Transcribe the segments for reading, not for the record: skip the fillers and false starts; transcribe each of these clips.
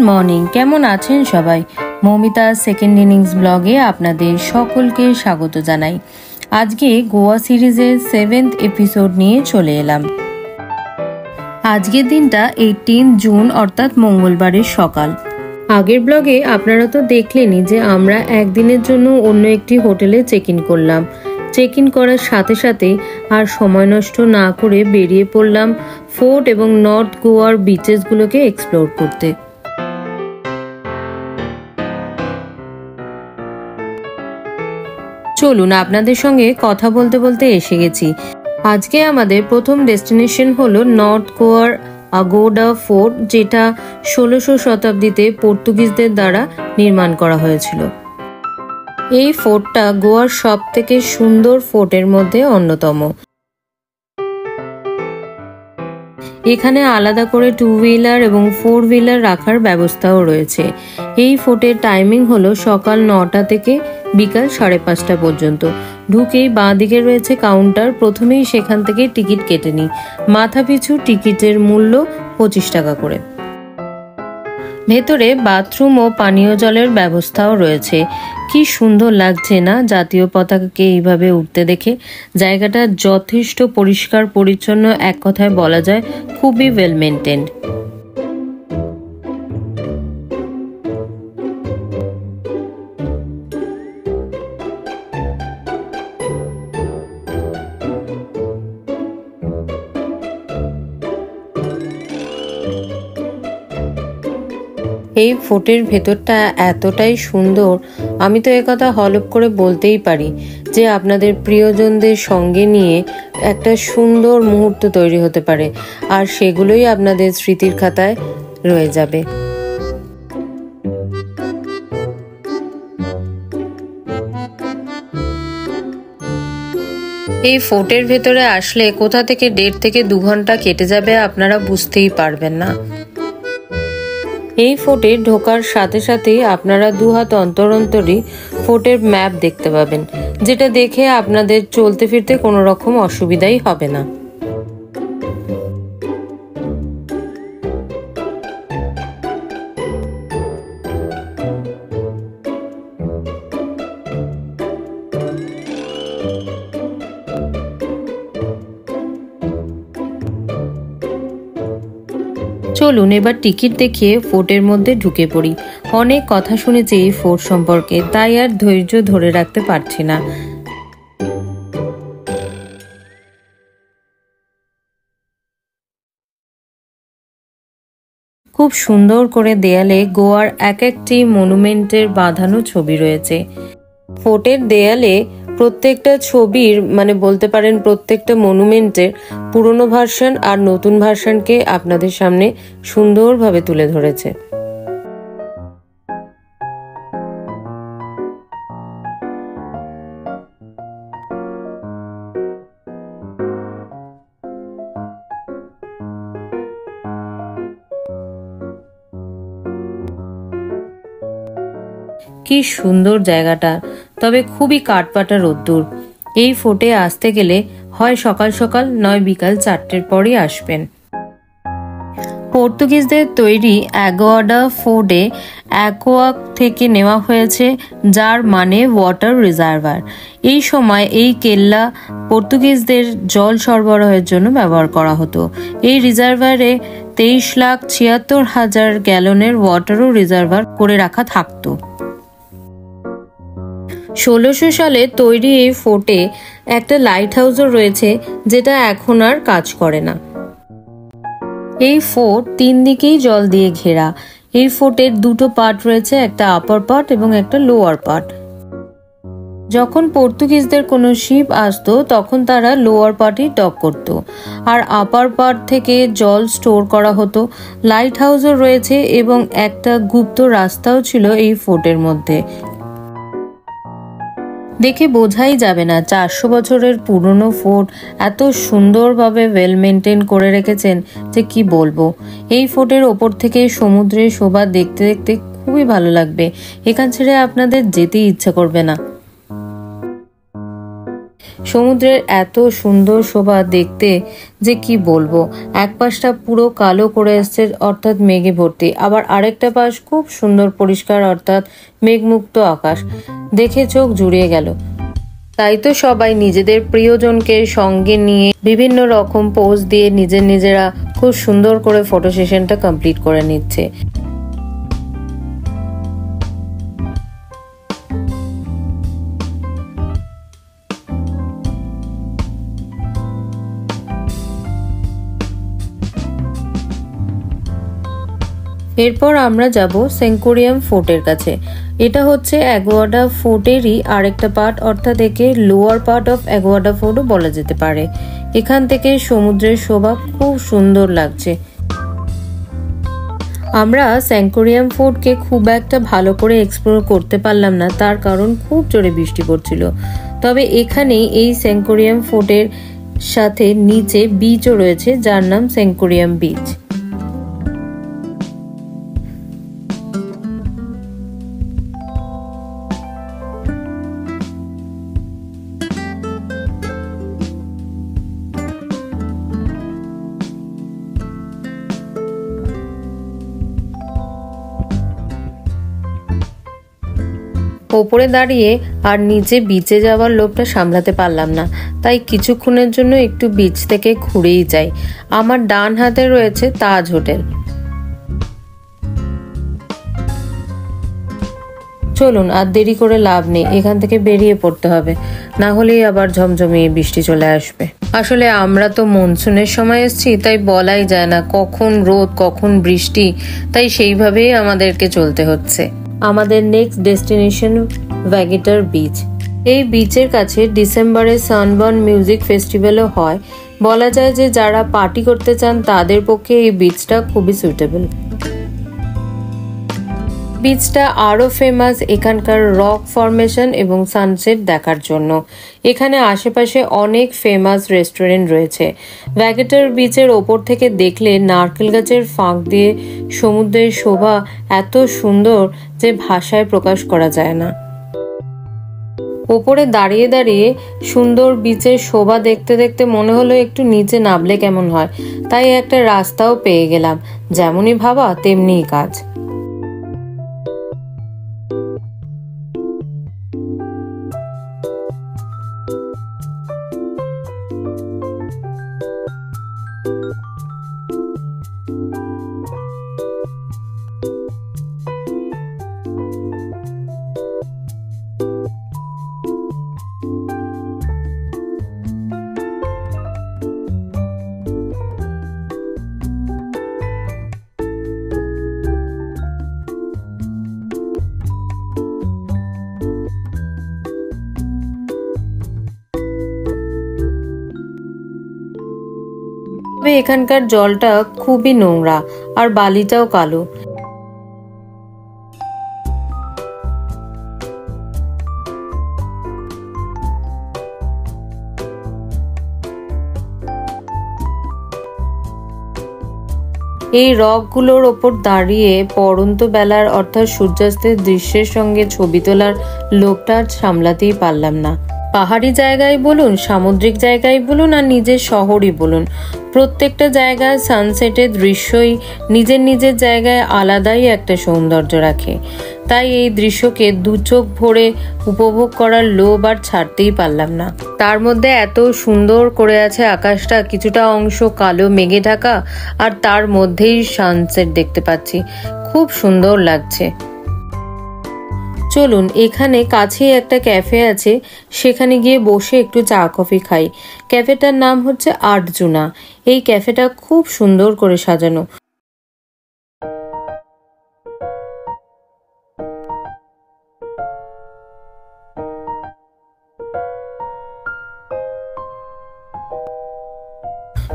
Morning, কেমন আছেন সবাই? মৌমিতা সেকেন্ড ইনিংস ব্লগে আপনাদের সকলকে স্বাগত জানাই। আজকে গোয়া সিরিজের 7th এপিসোড নিয়ে চলে এলাম। আজকের দিনটা 18 জুন অর্থাৎ মঙ্গলবারের সকাল। আগের ব্লগে আপনারা তো দেখলেনই যে আমরা একদিনের জন্য অন্য একটি হোটেলে চেক ইন করলাম। চেক ইন করার সাথে সাথে আর সময় নষ্ট না করে বেরিয়ে পড়লাম ফোর্ট এবং নর্থ গোয়ার বিচেসগুলোকে এক্সপ্লোর করতে। চলুন, আপনাদের সঙ্গে কথা বলতে বলতে এসে গেছি। আজকে আমাদের প্রথম ডেস্টিনেশন হলো নর্থ গোয়ার আগোডা ফোর্ট, যেটা 16শো শতাব্দীতে পর্তুগিজদের দ্বারা নির্মাণ করা হয়েছিল। এই ফোর্টটা গোয়ার সব থেকে সুন্দর ফোর্টের মধ্যে অন্যতম। এখানে আলাদা করে 2 হুইলার এবং 4 হুইলার রাখার ব্যবস্থাও রয়েছে। এই ফোর্টের টাইমিং হলো সকাল 9টা থেকে বিকাল 5:30 পর্যন্ত। ঢুকেই বাঁ দিকে রয়েছে কাউন্টার, প্রথমেই সেখান থেকে টিকিট কেটে নিই। মাথাপিছু টিকিটের মূল্য 25 টাকা করে। ভেতরে বাথরুম ও পানীয় জলের ব্যবস্থাও রয়েছে। কি সুন্দর লাগছে না জাতীয় পতাকাকে এইভাবে উঠতে দেখে। জায়গাটা যথেষ্ট পরিষ্কার পরিচ্ছন্ন, এক কথায় বলা যায় খুবই ওয়েল মেইনটেইনড। এই ফোর্টের ভেতরটা এতটাই সুন্দর, আমি তো একথা হলপ করে বলতেই পারি যে আপনাদের প্রিয়জনদের সঙ্গে নিয়ে একটা সুন্দর মুহূর্ত তৈরি হতে পারে, আর সেগুলোই আপনাদের স্মৃতির খাতায় রয়ে যাবে। এই ফোর্টের ভেতরে আসলে কোথা থেকে 1.5 থেকে 2 ঘন্টা কেটে যাবে আপনারা বুঝতেই পারবেন না। এই ফোর্টে ঢোকার সাথে সাথেই আপনারা 2 হাত অন্তর অন্তরই ফোর্টের ম্যাপ দেখতে পাবেন, যেটা দেখে আপনাদের চলতে ফিরতে কোনো রকম অসুবিধাই হবে না। চলুন এবার টিকিট দেখিয়ে ফোর্টের মধ্যে ঢুকে পড়ি। অনেক কথা শুনেছি এই ফোর্ট সম্পর্কে, তাই আর ধৈর্য ধরে রাখতে পারছি না। খুব সুন্দর করে দেয়ালে গোয়ার এক একটি মনুমেন্টের বাঁধানো ছবি রয়েছে। ফোর্টের দেয়ালে প্রত্যেকটা ছবির বলতে পারেন প্রত্যেকটা মনুমেন্টের পুরনো ভার্সন আর নতুন ভার্সনকে আপনাদের সামনে সুন্দরভাবে তুলে ধরেছে। কি সুন্দর জায়গাটা, তবে খুবই কাঠপাটা রোদ্দুর। এই ফোর্টে আসতে গেলে হয় সকাল সকাল নয় বিকাল 4টের পরই আসবেন। পর্তুগিজদের তৈরি অ্যাগোয়াডা ফোর্টে অ্যাকোয়াক থেকে নেওয়া হয়েছে, যার মানে ওয়াটার রিজার্ভার। এই সময় এই কেল্লা পর্তুগিজদের জল সরবরাহের জন্য ব্যবহার করা হতো। এই রিজার্ভারে 23,76,000 গ্যালনের ওয়াটারও রিজার্ভার করে রাখা থাকতো। 1600 সালে তৈরি এই ফোর্টে একটা লাইট হাউসও রয়েছে, যেটা এখন আর কাজ করে না। এই ফোর্ট 3 দিকেই জল দিয়ে ঘেরা। এই ফোর্টের 2টো পার্ট রয়েছে, একটা আপার পার্ট এবং একটা লোয়ার পার্ট। যখন পর্তুগিজদের কোনো শিপ আসতো তখন তারা লোয়ার পার্টই ডক করত, আর আপার পার্ট থেকে জল স্টোর করা হতো। লাইট হাউসও রয়েছে এবং একটা গুপ্ত রাস্তাও ছিল এই ফোর্টের মধ্যে। দেখে বোঝাই যাবে না 400 বছরের পুরনো ফোর্ট এত সুন্দরভাবে ওয়েল মেইনটেইন করে রেখেছেন যে কি বলবো। এই ফোর্টের ওপর থেকে সমুদ্রের শোভা দেখতে দেখতে খুবই ভালো লাগবে, এখান ছেড়ে আপনাদের যেতেই ইচ্ছা করবে না। সমুদ্রের এত সুন্দর শোভা দেখতে যে কি বলবো। এক পাশটা পুরো কালো করে এসছে অর্থাৎ মেঘে ভর্তি, আবার আরেকটা পাশ খুব সুন্দর পরিষ্কার অর্থাৎ মেঘমুক্ত আকাশ। দেখে চোখ জুড়িয়ে গেল। তাই তো সবাই নিজেদের প্রিয়জনকে সঙ্গে নিয়ে বিভিন্ন রকম পোজ দিয়ে নিজেরা খুব সুন্দর করে ফটো সেশনটা কমপ্লিট করে নিচ্ছে। এরপর আমরা যাব সেঙ্কুরিয়াম ফোর্টের কাছে। এটা হচ্ছে অ্যাগুয়াডা ফোর্টেরই আরেকটা পার্ট, অর্থাৎ একে লোয়ার পার্ট অফ অ্যাগুয়াডা ফোর্টও বলা যেতে পারে। এখান থেকে সমুদ্রের শোভা খুব সুন্দর লাগছে। আমরা সেঙ্কুরিয়াম ফোর্টকে খুব একটা ভালো করে এক্সপ্লোর করতে পারলাম না, তার কারণ খুব জোরে বৃষ্টি পড়ছিল। তবে এখানে এই সেঙ্কুরিয়াম ফোর্টের সাথে নিচে বিচও রয়েছে, যার নাম সেঙ্কুরিয়াম বিচ। ওপরে দাঁড়িয়ে আর নিচে বিচে যাওয়ার লোভটা সামলাতে পারলাম না, তাই কিছুক্ষণের জন্য একটু বিচ থেকে ঘুরেই যাই। আমার ডান হাতে রয়েছে তাজ হোটেল। চলুন, আর দেরি করে লাভ নেই, এখান থেকে বেরিয়ে পড়তে হবে, না হলেই আবার ঝমঝমিয়ে বৃষ্টি চলে আসবে। আসলে আমরা তো মনসুনের সময় এসেছি, তাই বলাই যায় না কখন রোদ কখন বৃষ্টি, তাই সেইভাবেই আমাদেরকে চলতে হচ্ছে। আমাদের নেক্সট ডেস্টিনেশন ভ্যাগেটার বিচ। এই বিচের কাছে ডিসেম্বরে সানবার্ন মিউজিক ফেস্টিভ্যালও হয়। বলা যায় যে যারা পার্টি করতে চান তাদের পক্ষে এই বিচটা খুবই সুইটেবল। বিচটা আরো ফেমাস এখানকার রক ফরমেশন এবং সানসেট দেখার জন্য। এখানে আশেপাশে অনেক ফেমাস রেস্টুরেন্ট রয়েছে। ভ্যাগেটার বিচের ওপর থেকে দেখলে নারকেল গাছের ফাঁক দিয়ে সমুদ্রের শোভা এত সুন্দর যে ভাষায় প্রকাশ করা যায় না। ওপরে দাঁড়িয়ে দাঁড়িয়ে সুন্দর বিচের শোভা দেখতে দেখতে মনে হলো একটু নিচে নামলে কেমন হয়, তাই একটা রাস্তাও পেয়ে গেলাম। যেমনই ভাবা তেমনিই কাজ। তবে এখানকার জলটা খুবই নোংরা আর বালিটাও কালো। এই রকগুলোর ওপর দাঁড়িয়ে পড়ন্ত বেলার অর্থাৎ সূর্যাস্তের দৃশ্যের সঙ্গে ছবি তোলার লোভটা সামলাতেই পারলাম না। পাহাড়ি জায়গায় বলুন, সামুদ্রিক জায়গায় বলুন আর নিজের শহরই বলুন, প্রত্যেকটা জায়গায় সানসেটের দৃশ্যই নিজের জায়গায় আলাদাই একটা সৌন্দর্য রাখে। তাই এই দৃশ্যকে দু চোখ ভরে উপভোগ করার লোভ আর ছাড়তেই পারলাম না। তার মধ্যে এত সুন্দর করে আছে আকাশটা, কিছুটা অংশ কালো মেঘে ঢাকা, আর তার মধ্যেই সানসেট দেখতে পাচ্ছি, খুব সুন্দর লাগছে। চলুন, এখানে কাছেই একটা ক্যাফে আছে, সেখানে গিয়ে বসে একটু চা কফি খাই। ক্যাফেটার নাম হচ্ছে আর্জুনা। এই ক্যাফেটা খুব সুন্দর করে সাজানো।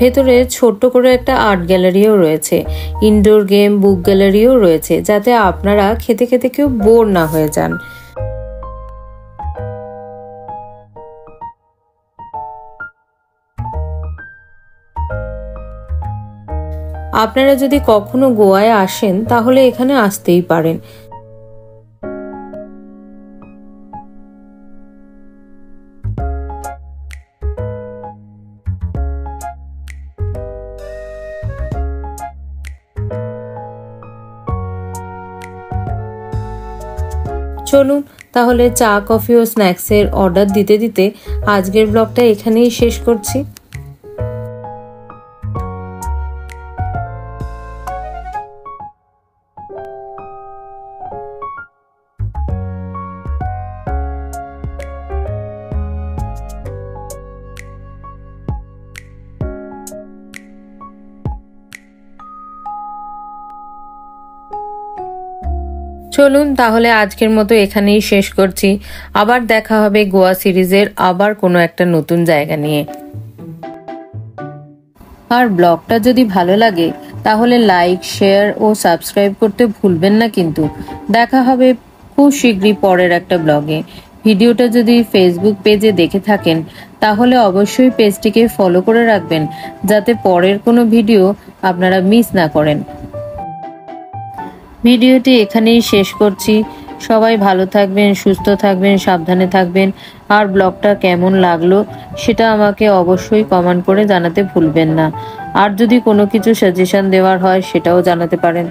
ভেতরে ছোট্ট করে একটা আর্ট গ্যালারিও রয়েছে, ইনডোর গেম বুক গ্যালারিও রয়েছে, যাতে আপনারা খেতে খেতে কেউ বোর না হয়ে যান। আপনারা যদি কখনো গোয়ায় আসেন তাহলে এখানে আসতেই পারেন। চলুন তাহলে চা কফি ও স্ন্যাক্সের অর্ডার দিতে দিতে আজকের ব্লগটা এখানেই শেষ করছি। চলুন তাহলে আজকের মতো এখানেই শেষ করছি। আবার দেখা হবে গোয়া সিরিজের আবার কোনো একটা নতুন জায়গা নিয়ে। আর ব্লগটা যদি ভালো লাগে তাহলে লাইক, শেয়ার ও সাবস্ক্রাইব করতে ভুলবেন না কিন্তু। দেখা হবে খুব শীঘ্রই পরের একটা ব্লগে। ভিডিওটা যদি ফেসবুক পেজে দেখে থাকেন তাহলে অবশ্যই পেজটিকে ফলো করে রাখবেন যাতে পরের কোনো ভিডিও আপনারা মিস না করেন। ভিডিওটি এখানেই শেষ করছি। সবাই ভালো থাকবেন, সুস্থ থাকবেন, সাবধানে থাকবেন। আর ব্লগটা কেমন লাগলো সেটা আমাকে অবশ্যই কমেন্ট করে জানাতে ভুলবেন না। আর যদি কোনো কিছু সাজেশন দেওয়ার হয় সেটাও জানাতে পারেন।